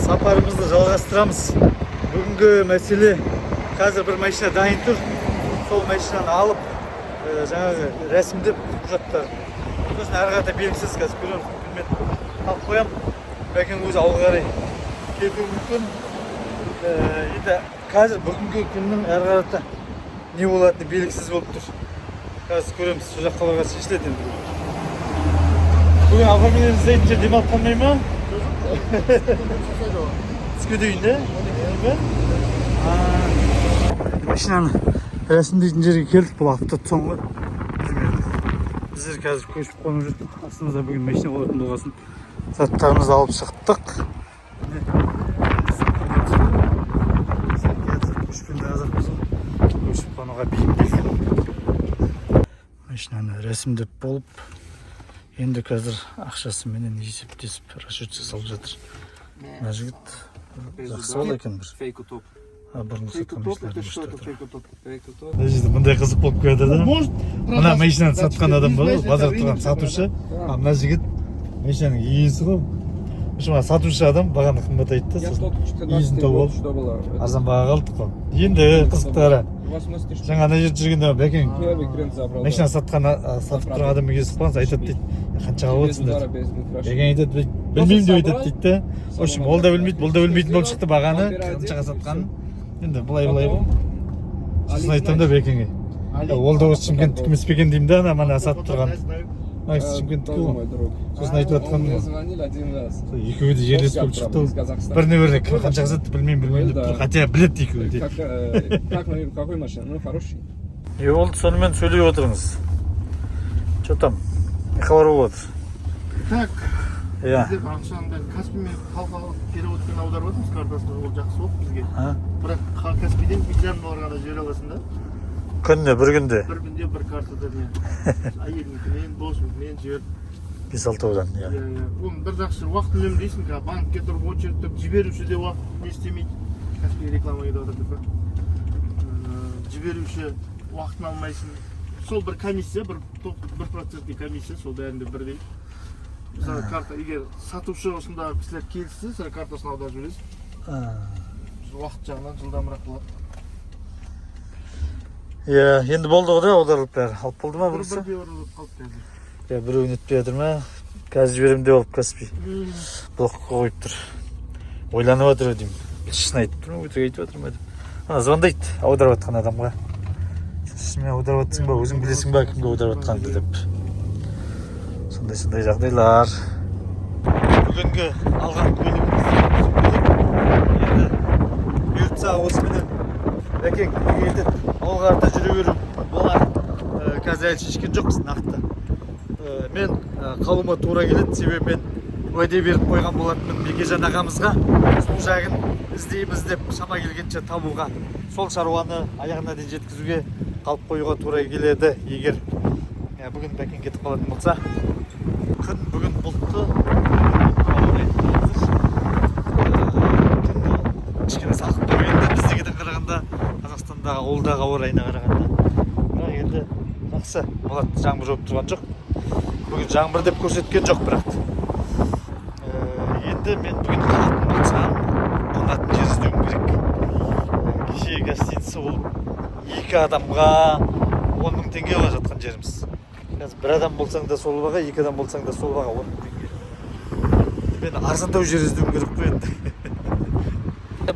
Сапарымызды жалғастырамыз. Бүгінгі мәселе, қазір бір машина дайын тұр. Сол машинаны алып, жаңағы рәсімдеп құжаттар. Сосын әрі қарата белгісіз қазір көреміз. Білмет алып қоям. Бәкең өзі ауылға қарай кетуі мүмкін. Енді қазір бүгінгі күннің әрі қарата не болатыны белгісіз болып тұр. Қазір көреміз, сол жаққа барған шешіледі енді. Бүгін алфамен іздейтінше демалып қалмай ма? Түске дейін, да? Машинаны рәсімдейтін жерге келдік, бұл автотты соңғы. Біздер қазір көшіп қонып жүрдік. Астымызда бүгін машина болатын болғасын. Заттарымызды алып шықтық. Көшіп қонуға бейімделген. Машинаны рәсімдеп болып, енді қазір ақшасыменен есептесіп расчет жасалып жатыр. Мына жігіт жақсы бол екен бір. Фейк-утоп. Бұрынғы сатқан машиналарды көрсетіп Фейк-утоп. Мына жерде мындай қызық болып келеді да. Мына машинаны сатқан адам бар ғой, базарда тұрған сатушы. Мына жігіт машинаның иесі ғой. Шыма сатушы адам бағаны қымбат айтты. Иесін тауып алып, арзан бағаға алдық қой. Енді қызықты қара. Жаңа ана жерде жүргенде бәкең машина сатып тұрған адаммен кездесіп қалғанбыз, айтады дейді, қаншаға отырсың дейді. Бәкең айтады, білмеймін деп айтады дейді да. В общем, ол да білмейді, бұл да білмейтін болып шықты бағаны, қаншаға сатқанын. Енді былай ғой. Сосын айтам да бәкеңе. Ол да осы Шымкенттікі емес пе екен деймін да, ана сатып тұрған. Шымкенттікі ғой. Сосын айтып жатқан екеуі де жерлесіп болып шықты. Біріне кім қаншаға сатты білмеймін деп тұр. Хотя біледі екеуі де. Какой машина? Ну, хороший. Болды, сонымен сөйлей отырыңыз. Что там? Не хабар болып отыр? Так, Иә. бізде ақшаны Каспиймен халықаралық переводпен аударып жатырмыз картасына, ол жақсы болды бізге. Бірақ Каспийден $1,5 ғана жібере аласың да. Күнде, бір күнде? Бір күнде бір картада мен әйелімкінен, досымкінен жіберіп. 5-6-дан, иә. Оның бір жақсы уақыт үнемдейсің, банкке тұрып очередь тұрып, жіберуші де уақыт не істемейді. Каспий реклама кетіп жатыр деп. Жіберуші уақытын алмайсың. Сол бір комиссия, бір процентный комиссия, сол бәрінде бірдей. Мысалы карта, егер сатушы осында кісілер келіссе, сен картасын аударып жібересің. Уақыт жағынан жылдамырақ болады. Иә, енді болды ғой да, аударылып бәрі. Алып болды ма бірісі? Бір орылып қалып қазір. Иә, біреуін өтпей жатыр ма? Қазір жіберем деп алып Каспий. Блокқа қойып тұр. Ойланып жатыр деймін. Шын айтып тұр ма, өтірік айтып жатыр ма деп. Ана звондайды аударып жатқан адамға. Шынымен аударып жатсың ба, өзің білесің ба кімге аударып жатқаныңды деп. Сондай жағдайлар. Бүгінгі алған көлігіміз. Енді бұйыртса осыменен бәкең егер ауылға қарата жүре беру болар. Қазір әлі шешкен жоқпыз нақты. Мен қалуыма тура келеді, себебі мен уәде беріп қойған болатынмын Бекежан ағамызға. Сол жағын іздейміз деп шама келгенше табуға, сол шаруаны аяғына дейін жеткізуге қалып қоюға тура келеді. Егер бүгін бәкең кетіп қалатын болса, күн бүгін бұлтты. Кішкене салқын тұр енді біздегіден қарағанда, Қазақстандағы ауылдағы ауа райына қарағанда. Бірақ енді жақсы болады, жаңбыр жауып тұрған жоқ. Бүгін жаңбыр деп көрсеткен жоқ бірақ. Енді мен бүгін қалатын болсам, қонатын жер іздеуім керек. Кеше гостиница ол 2 адамға 10 000 теңге ала жатқан жеріміз. Қазір бір адам болсаң да сол баға, 2 адам болсаң да сол баға 10 000 теңге. Мен арзандау жер іздеуім керек қой енді.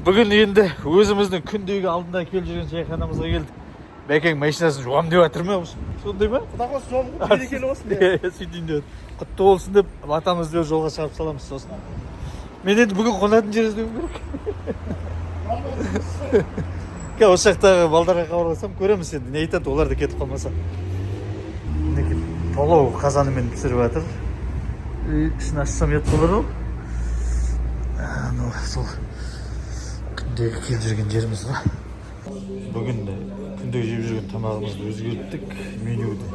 Бүгін енді өзіміздің күндегі алдында келіп жүрген шайханамызға келдік. Бәкең машинасын жуам деп жатыр ма? Сондай ма? Құдай қаласа жуам ғой, берекелі болсын деп. Сөйтейін деп. Құтты болсын деп батамызды жолға шығарып саламыз сосын. Мен енді бүгін қонатын жер іздеуім керек. Осы жақтағы балдарға хабарласам көреміз енді. Не айтады, олар да кетіп қалмаса. Палау қазанымен пісіріп жатыр. Ішін ашсам ет болар ол. Сол күндегі келіп жүрген жеріміз ғой. Бүгін күндегі жеп жүрген тамағымызды өзгерттік, менюді.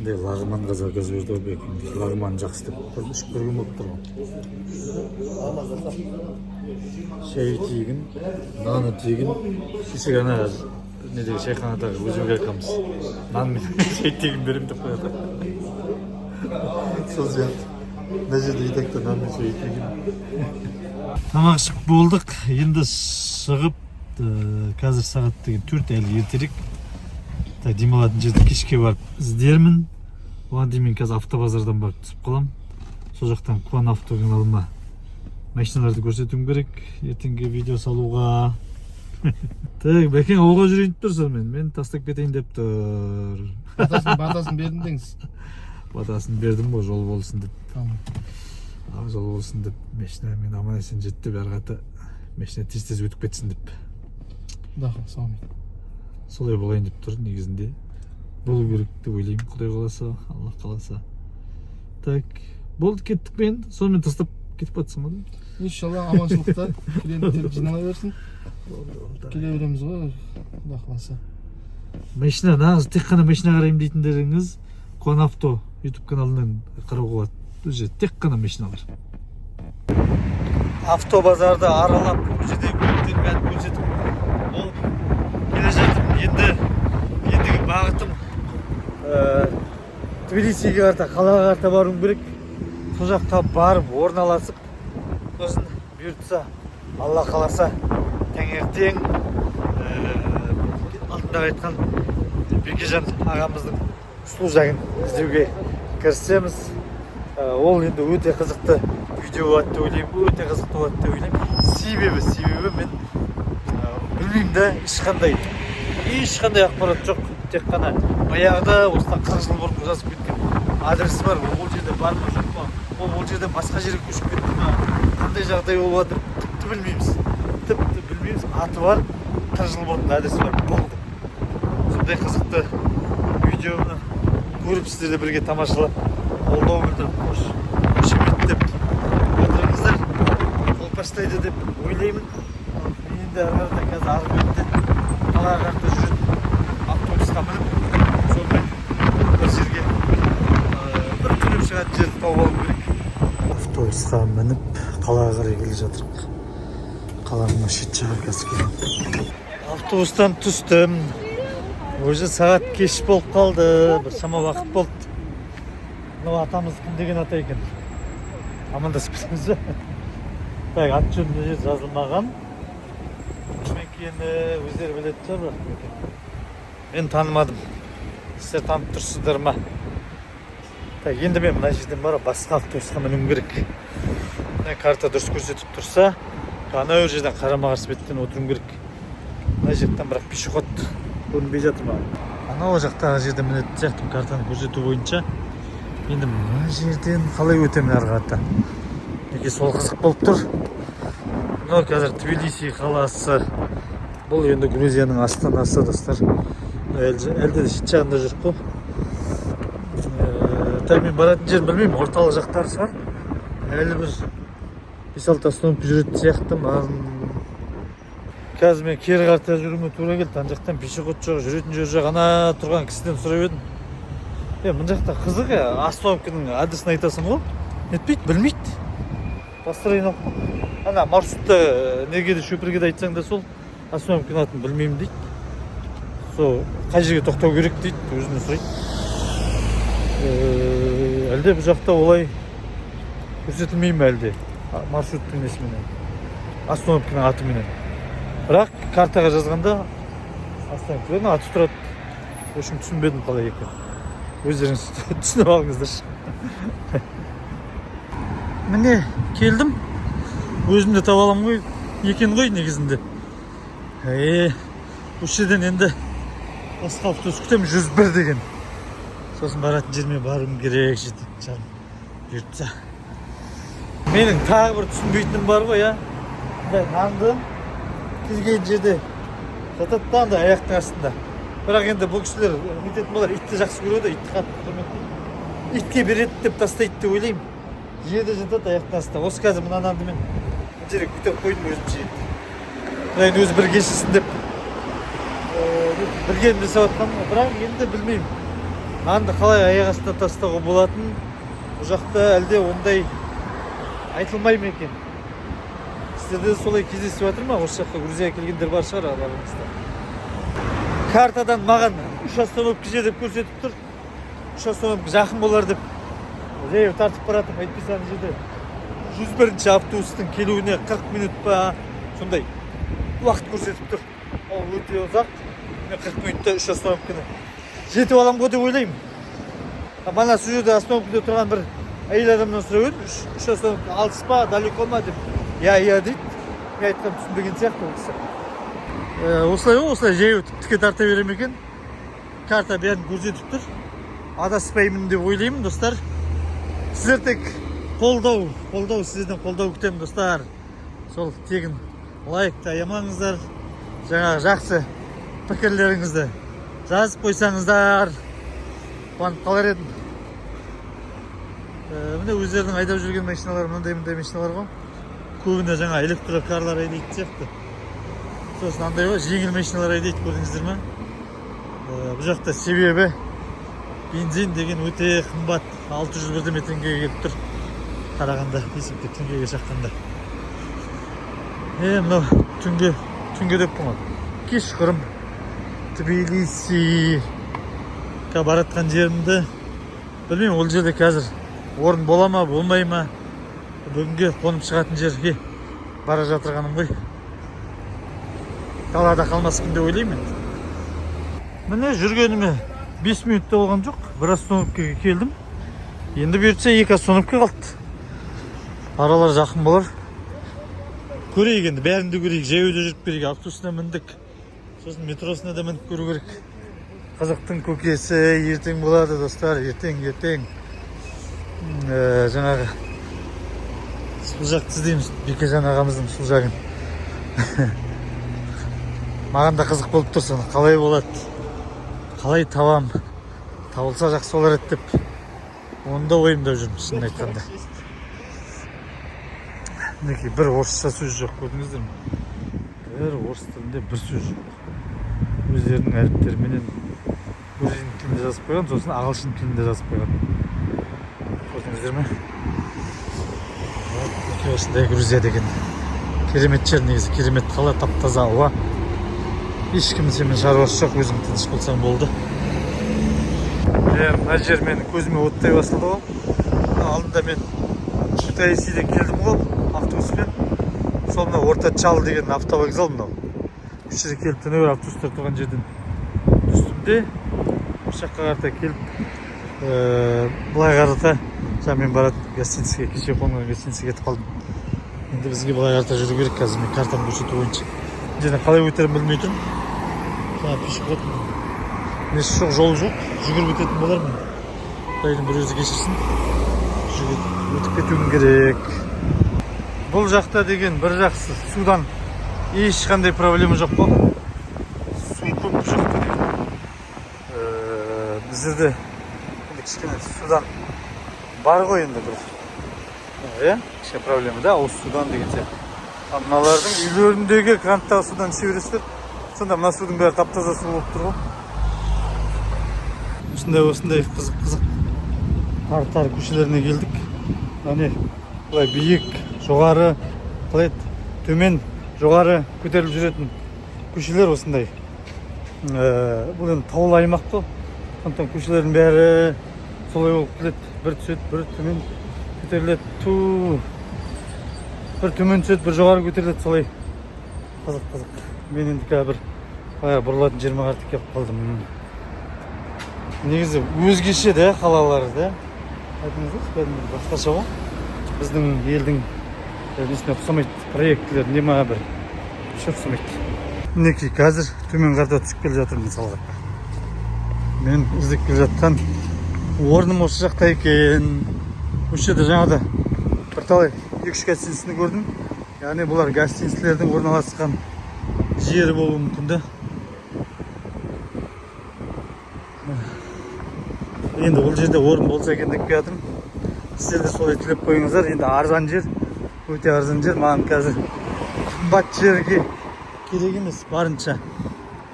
Лағманға заказ берді ғой бәкең. Лағман жақсы деп ішіп көрген болып тұр ғой. Шай тегін, наны тегін. Кешегі ана недегі шайханадағы өзімге айтқанбыз. Нан мен шай тегін берем деп қояды. Сол сияқты. мына жерде итекті нанмен сөйтіп тамақ ішіп болдық, енді шығып қазір сағат деген 4 әлі ертерек. Демалатын жерді кешке барып іздермін. Оған дейін мен қазір автобазардан барып түсіп қалам. Сол жақтан Куан авто каналыма машиналарды көрсетуім керек ертеңге видео салуға. Так, бәкең ауылға жүрейін деп тұр мен тастап кетейін деп тұр. Батасын бердім деңіз. Батасын бердім ғой, жол болсын деп. Tamam. Жол болсын деп, машинамен аман есен жетті, бәрі қата машина тез өтіп кетсін деп. Дақыл, саумен. Солай болайын деп тұр негізінде. Болу керек деп ойлаймын, Құдай қаласа, Алла қаласа. Так, болды, кеттік мен, сонымен тастап кетіп батсың ғой. Иншалла аманшылықта клиенттер жинала берсін. Келе береміз ғой, Құдай қаласа. Машина, нағыз тек қана машина қараймын дейтіндеріңіз Куан авто YouTube каналынан қарауға болады. Уже тек қана машиналар. Автобазарды аралап, бұл жерде көліктердің бәрін көрсетіп болып келе жатырмын. Ендігі бағытым Тбилисиге қарта, қалаға қарта баруым керек. Сол жаққа барып, орналасып, сосын бұйыртса, Алла қаласа, таңертең алдында айтқан Бекежан ағамыздың служагын іздеуге кірісеміз. Ол енді өте қызықты видео болады деп ойлаймын, өте қызықты болады деп ойлаймын. Себебі мен білмеймін да, ешқандай ақпарат жоқ. Тек қана баяғыда осыдан 40 жыл бұрын жазып кеткен адресі бар. Ол жерде бар ма жоқ па? Ол жерде басқа жерге көшіп кетті ма? Қандай жағдай болып жатыр? Тіпті білмейміз. Аты бар, 40 жыл бұрын адресі бар. Болды. Сондай қызықты видеоны көріп сіздерді бірге тамашалап қолдау білдіріп, қошеметтеп отырыңыздар, қолпаштайды деп ойлаймын. Мен енді әрі қазір арғы бетте қалаға қарата жүретін автобусқа мініп, сонымен бір жерге бір түнеп шығатын жерді тауып алу керек. Автобусқа мініп қалаға қарай келе жатырмын. Қаланың шет жағы қазір келем. Автобустан түстім. Өзі сағат кеш болып қалды, бір шама уақыт болды. Мынау атамыз кім деген ата екен? Амандасып кетеміз бе? Так, ат жөнін мына жерде жазылмаған. Кім екені өздері білетін шығар, бірақ мен танымадым. Сіздер танып тұрсыздар ма? Так, енді мен мына жерден барып басқа автобусқа мінуім керек. Карта дұрыс көрсетіп тұрса, ана жерден қарама-қарсы беттен отыруым керек. Мына жерден бірақ пешеход көрінбей жатыр ма? Анау жақтағы жерде мінетін сияқтым картаны көрсету бойынша. Енді мына жерден қалай өтемін ары қарата? Неге сол қызық болып тұр? Мынау қазір Тбилиси қаласы. Бұл енді Грузияның астанасы, достар. Әлде де шет жағында жүріп қой. Так, мен баратын жерін білмеймін, орталық жақтары шығар. Әлі бір 5-6 астанып жүретін сияқты. Қазір мен кері қарта жүруіме тура келді. Ана жақтан пешеход жоқ, жүретін жер жоқ. Ана тұрған кісіден сұрап едім. Мына жақта қызық, остановканың адресін айтасың ғой. Нетпейді, білмейді. Бастырайын алып қой. Ана маршрутта неге де шөпірге айтсаң да сол остановканың атын білмеймін дейді. Сол қай жерге тоқтау керек дейді, өзіне сұрайды. Әлде бұл жақта олай көрсетілмей ме әлде? Маршруттың несіменен, остановканың атыменен. Бірақ картаға жазғанда остановканың аты тұрады. В общем, түсінбедім қалай екен. Өздеріңіз түсініп алыңыздар. Міне, келдім. Өзімді таба алам ғой, екен ғой негізінде. Осы жерден енді басқа автобус күтемін 101 деген. Сосын баратын жеріме баруым керек жарым бұйыртса. Менің тағы бір түсінбейтінім бар ғой, нанды келген жерде жатады да андай аяқтың астында. Бірақ енді бұл кісілер нететін болар, итті жақсы көреді, итті қатты құрметтейді. Итке береді деп тастайды деп ойлаймын. Жерде жатады аяқтың астында. Осы қазір мына нанды мен жерге көтеріп қойдым өзімше енді. Мынайын өзі бір кешісін деп білгенім жасап жатқаным, бірақ енді білмеймін. Нанды қалай аяқ астына тастауға болатын, бұл жақта әлде ондай айтылмай ма екен? Сіздерде солай кездесіп жатыр ма? Осы жаққа Грузияға келгендер бар шығар араларыңызда. Картадан маған 3 остановка жер деп көрсетіп тұр. 3 остановка жақын болар деп жаяу тартып баратырмын, айтпасам жерде 101-ші автобустың келуіне 40 минут па сондай уақыт көрсетіп тұр. Ол өте ұзақ. Мен 40 минутта 3 остановканы жетіп алам ғой деп ойлаймын. Бана сол жерде остановкада тұрған бір әйел адамнан сұрап едім, 3 остановка алыс па, далеко ма деп. Иә дейді. Мен айтқан түсінбеген сияқты ол кісі. Осылай жаяу тіке тарта берем екен. Карта бәрін көрсетіп тұр. Адаспаймын деп ойлаймын, достар. Сіздер тек қолдау, сіздерден қолдау күтемін, достар. Сол тегін лайкты аямаңыздар. Жаңағы жақсы пікірлеріңізді жазып қойсаңыздар. Қуанып қалар едім. Міне өздерінің айдап жүрген машиналар, мындай машиналар ғой. Көбіне жаңа электрокарлар айдайды сияқты. Сосын андай ғой, жеңіл машиналар айдайды, көрдіңіздер ме? Бұл жақта себебі бензин деген өте қымбат, 600 бірдеме теңгеге келіп тұр. Қарағанда, есепте теңгеге шаққанда. Мынау түнге деп бұңа. Кешқұрым Тбилисиге баратқан жерімді білмеймін, ол жерде қазір орын бола ма, болмай ма. Бүгінге қонып шығатын жерге бара жатырғаным ғой. Далада қалмаспын деп ойлаймын. Міне жүргеніме 5 минутта болған жоқ. Бір остановкаға келдім. Енді бұйыртса 2 остановка қалды. Аралар жақын болар. Көрейік енді, бәрінде көрейік. Жаяуда жүріп берейік. Автобусына міндік. Сосын метросына да мініп көру керек. Қазақтың көкесі ертең болады, достар. Ертең. Жаңағы сол жақты іздейміз. Бекежан ағамыздың сол жағын. Маған да қызық болып тұрсын. Қалай болады? Қалай табам? Табылса жақсы болар еді деп. Оны да ойымда жүрмін, шынын айтқанда. Мінекей бір орысша сөз жоқ, көрдіңіздер ме? Бір орыс тілінде бір сөз жоқ. Өздерінің әріптеріменен грузин тілінде жазып қойған, сосын ағылшын тілінде жазып қойған. Көрдіңіздер ме? Осындай Грузия деген керемет жер, негізі керемет қала, тап-таза ауа. Ешкім семен шаруасы жоқ, өзің тыныш болсаң болды. Мына жер менің көзіме оттай басылды ғой. Алдында мен Кутаисиден келдім ғой автобуспен. Сол мына Орта Чал деген автовокзал мынау. Үш жерге келіп түнеуір автобустар тұрған жерден түстім де осы жаққа қарата келіп былай қарата мен баратын гостиницаға, кеше қонған гостиницаға кетіп қалдым. Енді бізге былай қарата жүру керек қазір, мен картамды көрсету бойынша. Және қалай өтерін білмей тұрмын. Жаңа пешеход несі жоқ, жол жоқ, жүгіріп өтетін болармын. Құдайдың бір өзі кешірсін. Өтіп кетуім керек. Бұл жақта деген бір жақсы, судан ешқандай проблема жоқ қой. Су көп бұл жақта деген. Біздерде кішкене судан бар ғой енді бір. Кішкене проблема да, осы судан деген сияқты. Мыналардың үйлеріндегі кранттағы судан іше бересіздер. Сонда мына судың бәрі тап-таза су болып тұр ғой. Осындай қызық тар көшелеріне келдік. Міне былай биік, жоғары, қалай төмен, жоғары көтеріліп жүретін көшелер осындай. Бұл енді таулы аймақ қой. Сондықтан көшелердің бәрі солай болып келеді. Бір түседі, бір төмен көтеріледі. Бір төмен түседі, бір жоғары көтеріледі, солай. Қызық. Мен енді бір бұрылатын жеріме қаратып келіп қалдым. Негізі өзгеше де қалалары да. Айтыңыз, бәрін басқаша ғой. Біздің елдің несіне ұқсамайды, проектілер не ма бір ұқсамайды. Мінекей қазір төмен қарата түсіп келе жатырмын мысалға. Мен іздеп келе жатқан орным осы жақта екен. Осы жерде жаңада бірталай 2-3 гостиницаны көрдім. Яғни бұлар гостиницалардың орналасқан жері болуы мүмкін да. Енді ол жерде орын болса екен деп келатырмын. Сіздер де солай тілеп қойыңыздар. Енді арзан жер, өте арзан жер. Маған қазір қымбат жерге керек емес, барынша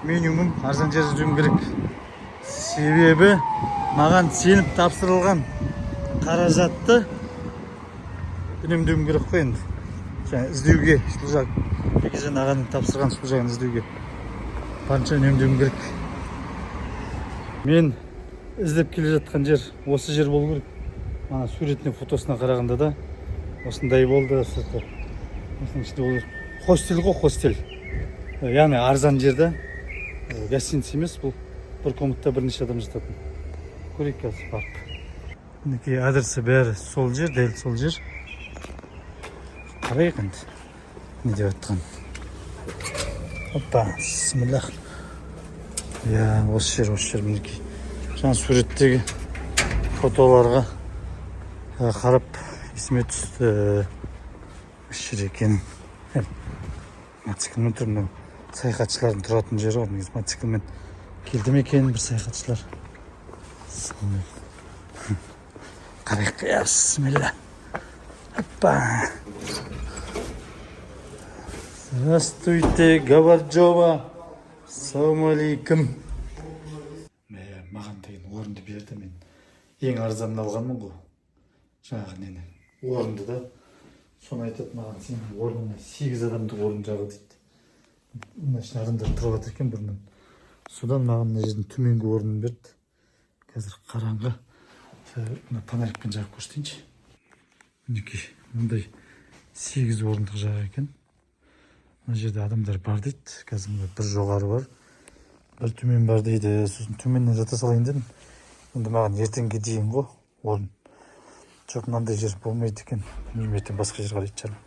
минимум арзан жер іздеуім керек. Себебі маған сеніп тапсырылған қаражатты үнемдеуім керек қой енді. Іздеуге, бұл жақ Бекежан ағаның тапсырған сол жағын іздеуге барынша үнемдеуім керек. Мен іздеп келе жатқан жер осы жер болу керек. Ана суретіне фотосына қарағанда да осындай болды. Осының ішінде ол хостел ғой, хостел. Яғни арзан жерде, гостиница емес, бұл бір комнатта бірнеше адам жататын. Көрейік қазір барып. Мінекей адресі бәрі сол жер, дәл сол жер. Қарайық енді не деп жатқан. Опа, бисмиллах. Я, осы жер мінекей. Жаңа суреттегі фотоларға қарап есіме түсті. Осы жер екен. Мотоциклмен тұр, мынау саяхатшылардың тұратын жері ғой. Негізі мотоциклмен келді ме екен бір саяхатшылар. Қарайық, я, бисмилля. Опа. Здравствуйте, Гаварджова. Ассалаумалейкум. Маған деген орынды берді, мен ең арзанын алғанмын ғой. Жаңағы нені орынды да. Соны айтады маған, сен орнына 8 адамдық орын жағы дейді. Мына үшін адамдар тұрып жатыр екен бұрыннан. Содан маған мына жердің төменгі орнын берді. Қазір қараңғы. Мына фонарикпен жағып көрсетейінші. Мінекей, мындай 8 орындық жағы екен. Мына жерде адамдар бар дейді. Қазір бір жоғары бар, бір төмен бар дейді. Сосын төменнен жата салайын дедім. Енді маған ертеңге дейін ғой орын. Жоқ, мынандай жер болмайды екен. Ертең басқа жер қарайтын шығармын.